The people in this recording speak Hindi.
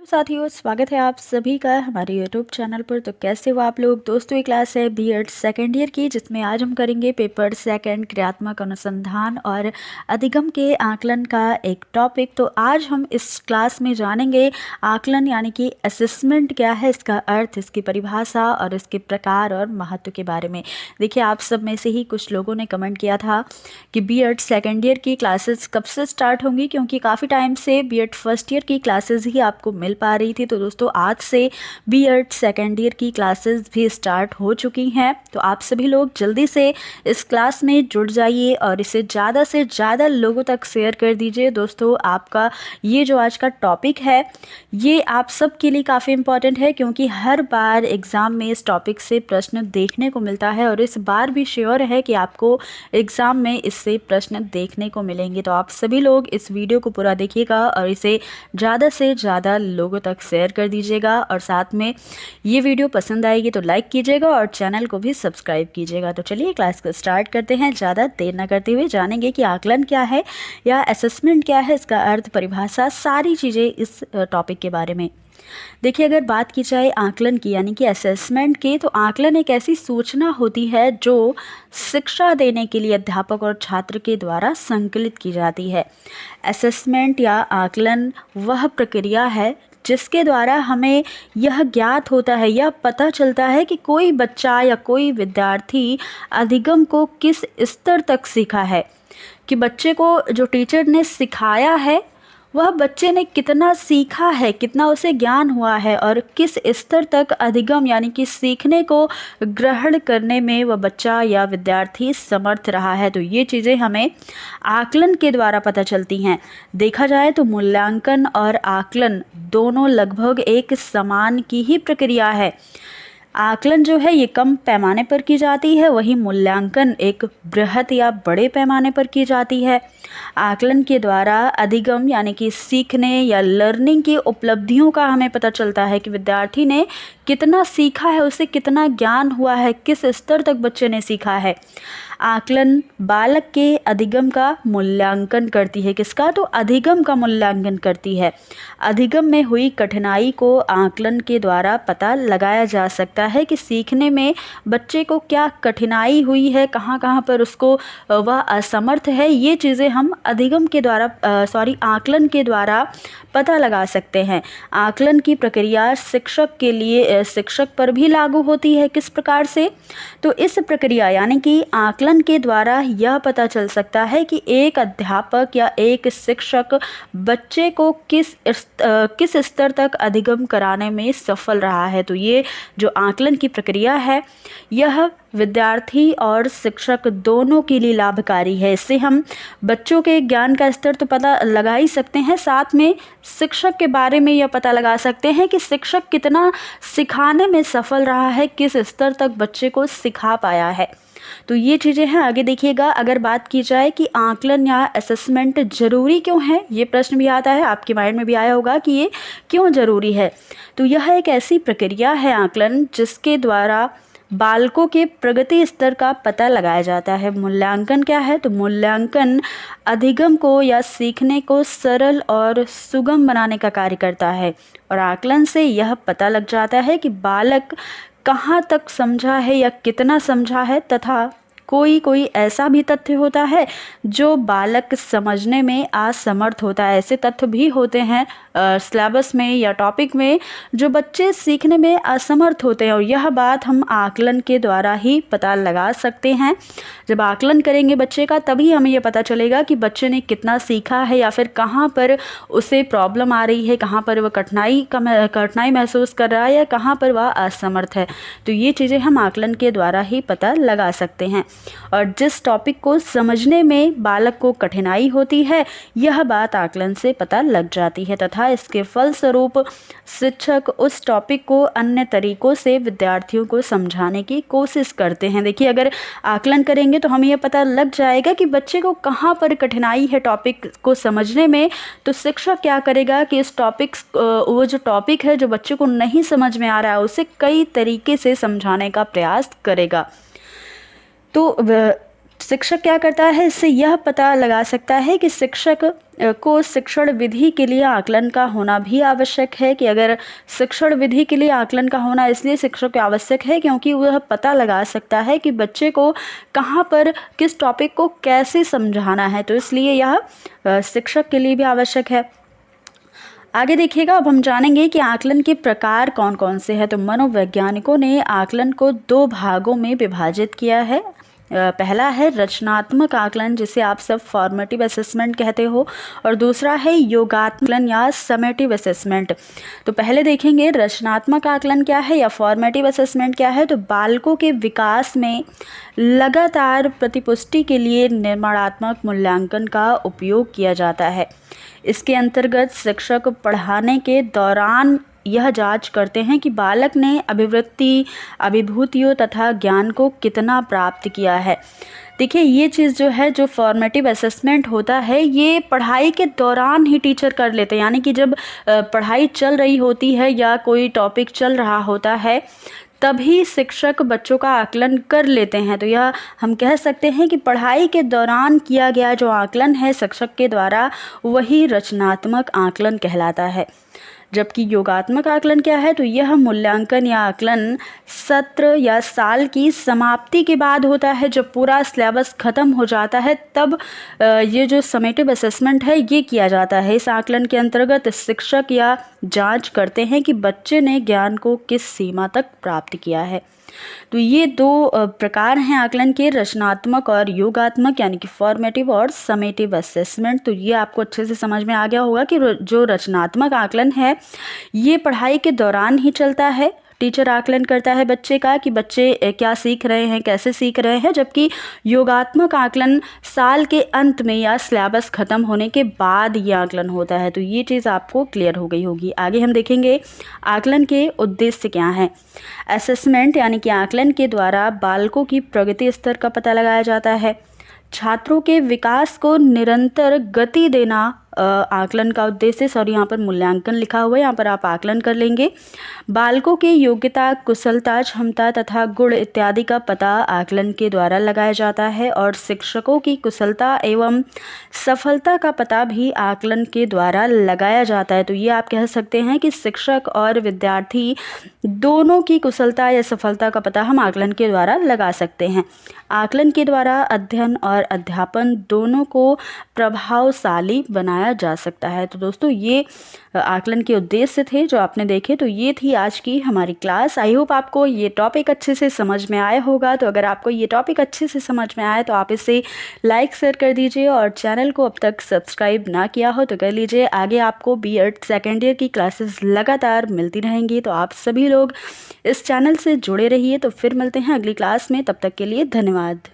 साथियों, स्वागत है आप सभी का हमारे YouTube चैनल पर। तो कैसे हो आप लोग दोस्तों? ये क्लास है बीएड सेकेंड ईयर की, जिसमें आज हम करेंगे पेपर सेकंड क्रियात्मक अनुसंधान और अधिगम के आकलन का एक टॉपिक। तो आज हम इस क्लास में जानेंगे आकलन यानी कि असेसमेंट क्या है, इसका अर्थ, इसकी परिभाषा और इसके प्रकार और महत्व के बारे में। देखिए, आप सब में से ही कुछ लोगों ने कमेंट किया था कि बीएड सेकेंड ईयर की क्लासेस कब से स्टार्ट होंगी, क्योंकि काफ़ी टाइम से बीएड फर्स्ट ईयर की क्लासेस ही आपको मिल पा रही थी। तो दोस्तों, आज से बीएड सेकेंड ईयर की क्लासेस भी स्टार्ट हो चुकी हैं। तो आप सभी लोग जल्दी से इस क्लास में जुड़ जाइए और इसे ज़्यादा से ज़्यादा लोगों तक शेयर कर दीजिए। दोस्तों, आपका ये जो आज का टॉपिक है, ये आप सब के लिए काफ़ी इम्पॉर्टेंट है, क्योंकि हर बार एग्ज़ाम में इस टॉपिक से प्रश्न देखने को मिलता है और इस बार भी श्योर है कि आपको एग्ज़ाम में इससे प्रश्न देखने को मिलेंगे। तो आप सभी लोग इस वीडियो को पूरा देखिएगा और इसे ज़्यादा से ज़्यादा लोगों तक शेयर कर दीजिएगा, और साथ में ये वीडियो पसंद आएगी तो लाइक कीजिएगा और चैनल को भी सब्सक्राइब कीजिएगा। तो चलिए क्लास को स्टार्ट करते हैं। ज़्यादा देर न करते हुए जानेंगे कि आकलन क्या है या असेसमेंट क्या है, इसका अर्थ, परिभाषा, सारी चीज़ें इस टॉपिक के बारे में। देखिए, अगर बात की जाए आकलन की यानी कि असेसमेंट की, तो आकलन एक ऐसी सूचना होती है जो शिक्षा देने के लिए अध्यापक और छात्र के द्वारा संकलित की जाती है। असेसमेंट या आकलन वह प्रक्रिया है जिसके द्वारा हमें यह ज्ञात होता है, यह पता चलता है कि कोई बच्चा या कोई विद्यार्थी अधिगम को किस स्तर तक सीखा है, कि बच्चे को जो टीचर ने सिखाया है वह बच्चे ने कितना सीखा है, कितना उसे ज्ञान हुआ है और किस स्तर तक अधिगम यानी कि सीखने को ग्रहण करने में वह बच्चा या विद्यार्थी समर्थ रहा है। तो ये चीज़ें हमें आकलन के द्वारा पता चलती हैं। देखा जाए तो मूल्यांकन और आकलन दोनों लगभग एक समान की ही प्रक्रिया है। आकलन जो है ये कम पैमाने पर की जाती है, वहीं मूल्यांकन एक बृहत या बड़े पैमाने पर की जाती है। आकलन के द्वारा अधिगम यानी कि सीखने या लर्निंग की उपलब्धियों का हमें पता चलता है कि विद्यार्थी ने कितना सीखा है, उसे कितना ज्ञान हुआ है, किस स्तर तक बच्चे ने सीखा है। आकलन बालक के अधिगम का मूल्यांकन करती है। किसका? तो अधिगम का मूल्यांकन करती है। अधिगम में हुई कठिनाई को आकलन के द्वारा पता लगाया जा सकता है कि सीखने में बच्चे को क्या कठिनाई हुई है, कहाँ कहाँ पर उसको वह असमर्थ है। ये चीज़ें हम अधिगम के द्वारा आकलन के द्वारा पता लगा सकते हैं। आकलन की प्रक्रिया शिक्षक के लिए शिक्षक पर भी लागू होती है। किस प्रकार से? तो इस प्रक्रिया यानी कि आकलन के द्वारा यह पता चल सकता है कि एक अध्यापक या एक शिक्षक बच्चे को किस स्तर तक अधिगम कराने में सफल रहा है। तो ये जो आकलन की प्रक्रिया है, यह विद्यार्थी और शिक्षक दोनों के लिए लाभकारी है। इससे हम बच्चों के ज्ञान का स्तर तो पता लगा ही सकते हैं, साथ में शिक्षक के बारे में यह पता लगा सकते हैं कि शिक्षक कितना सिखाने में सफल रहा है, किस स्तर तक बच्चे को सिखा पाया है। तो ये चीज़ें हैं। आगे देखिएगा, अगर बात की जाए कि आकलन या असेसमेंट ज़रूरी क्यों है, ये प्रश्न भी आता है, आपके माइंड में भी आया होगा कि ये क्यों ज़रूरी है। तो यह एक ऐसी प्रक्रिया है आकलन जिसके द्वारा बालकों के प्रगति स्तर का पता लगाया जाता है। मूल्यांकन क्या है? तो मूल्यांकन अधिगम को या सीखने को सरल और सुगम बनाने का कार्य करता है, और आकलन से यह पता लग जाता है कि बालक कहाँ तक समझा है या कितना समझा है, तथा कोई ऐसा भी तथ्य होता है जो बालक समझने में असमर्थ होता है। ऐसे तथ्य भी होते हैं सिलेबस में या टॉपिक में, जो बच्चे सीखने में असमर्थ होते हैं, और यह बात हम आकलन के द्वारा ही पता लगा सकते हैं। जब आकलन करेंगे बच्चे का, तभी हमें यह पता चलेगा कि बच्चे ने कितना सीखा है या फिर कहाँ पर उसे प्रॉब्लम आ रही है, कहाँ पर वह कठिनाई महसूस कर रहा है या कहाँ पर वह असमर्थ है। तो ये चीज़ें हम आकलन के द्वारा ही पता लगा सकते हैं। और जिस टॉपिक को समझने में बालक को कठिनाई होती है, यह बात आकलन से पता लग जाती है, तथा इसके फलस्वरूप शिक्षक उस टॉपिक को अन्य तरीकों से विद्यार्थियों को समझाने की कोशिश करते हैं। देखिए, अगर आकलन करेंगे तो हमें यह पता लग जाएगा कि बच्चे को कहाँ पर कठिनाई है टॉपिक को समझने में, तो शिक्षक क्या करेगा कि इस वो जो टॉपिक है जो बच्चे को नहीं समझ में आ रहा है, उसे कई तरीके से समझाने का प्रयास करेगा। तो शिक्षक क्या करता है, इससे यह पता लगा सकता है कि शिक्षक को शिक्षण विधि के लिए आकलन का होना भी आवश्यक है। कि अगर शिक्षण विधि के लिए आकलन का होना इसलिए शिक्षक को आवश्यक है क्योंकि वह पता लगा सकता है कि बच्चे को कहाँ पर किस टॉपिक को कैसे समझाना है, तो इसलिए यह शिक्षक के लिए भी आवश्यक है। आगे देखिएगा, अब हम जानेंगे कि आकलन के प्रकार कौन कौन से हैं। तो मनोवैज्ञानिकों ने आकलन को 2 भागों में विभाजित किया है। पहला है रचनात्मक आकलन, जिसे आप सब फॉर्मेटिव असेसमेंट कहते हो, और दूसरा है योगात्मक आकलन या समेटिव असेसमेंट। तो पहले देखेंगे रचनात्मक आकलन क्या है या फॉर्मेटिव असेसमेंट क्या है। तो बालकों के विकास में लगातार प्रतिपुष्टि के लिए निर्माणात्मक मूल्यांकन का उपयोग किया जाता है। इसके अंतर्गत शिक्षक पढ़ाने के दौरान यह जांच करते हैं कि बालक ने अभिवृत्ति, अभिभूतियों तथा ज्ञान को कितना प्राप्त किया है। देखिए, ये चीज़ जो है, जो फॉर्मेटिव असेसमेंट होता है, ये पढ़ाई के दौरान ही टीचर कर लेते हैं। यानी कि जब पढ़ाई चल रही होती है या कोई टॉपिक चल रहा होता है, तभी शिक्षक बच्चों का आकलन कर लेते हैं। तो यह हम कह सकते हैं कि पढ़ाई के दौरान किया गया जो आकलन है शिक्षक के द्वारा, वही रचनात्मक आकलन कहलाता है। जबकि योगात्मक आकलन क्या है, तो यह मूल्यांकन या आकलन सत्र या साल की समाप्ति के बाद होता है। जब पूरा सिलेबस खत्म हो जाता है तब ये जो समेटिव असेसमेंट है ये किया जाता है। इस आकलन के अंतर्गत शिक्षक या जांच करते हैं कि बच्चे ने ज्ञान को किस सीमा तक प्राप्त किया है। तो ये 2 प्रकार हैं आकलन के, रचनात्मक और योगात्मक, यानी कि फॉर्मेटिव और समेटिव असेसमेंट। तो ये आपको अच्छे से समझ में आ गया होगा कि जो रचनात्मक आकलन है ये पढ़ाई के दौरान ही चलता है। टीचर आकलन करता है बच्चे का कि बच्चे क्या सीख रहे हैं, कैसे सीख रहे हैं। जबकि योगात्मक आकलन साल के अंत में या सिलेबस खत्म होने के बाद ये आकलन होता है। तो ये चीज़ आपको क्लियर हो गई होगी। आगे हम देखेंगे आकलन के उद्देश्य क्या हैं। असेसमेंट यानी कि आकलन के द्वारा बालकों की प्रगति स्तर का पता लगाया जाता है। छात्रों के विकास को निरंतर गति देना आकलन का उद्देश्य। सॉरी, यहाँ पर मूल्यांकन लिखा हुआ है, यहाँ पर आप आकलन कर लेंगे। बालकों की योग्यता, कुशलता, क्षमता तथा गुण इत्यादि का पता आकलन के द्वारा लगाया जाता है। और शिक्षकों की कुशलता एवं सफलता का पता भी आकलन के द्वारा लगाया जाता है। तो ये आप कह सकते हैं कि शिक्षक और विद्यार्थी दोनों की कुशलता या सफलता का पता हम आकलन के द्वारा लगा सकते हैं। आकलन के द्वारा अध्ययन और अध्यापन दोनों को प्रभावशाली बनाया जा सकता है। तो दोस्तों, ये आकलन के उद्देश्य थे जो आपने देखे। तो ये थी आज की हमारी क्लास। आई होप आपको ये टॉपिक अच्छे से समझ में आया होगा। तो अगर आपको ये टॉपिक अच्छे से समझ में आया तो आप इसे लाइक शेयर कर दीजिए, और चैनल को अब तक सब्सक्राइब ना किया हो तो कर लीजिए। आगे आपको B.Ed सेकेंड ईयर की क्लासेस लगातार मिलती रहेंगी। तो आप सभी लोग इस चैनल से जुड़े रहिए। तो फिर मिलते हैं अगली क्लास में, तब तक के लिए धन्यवाद।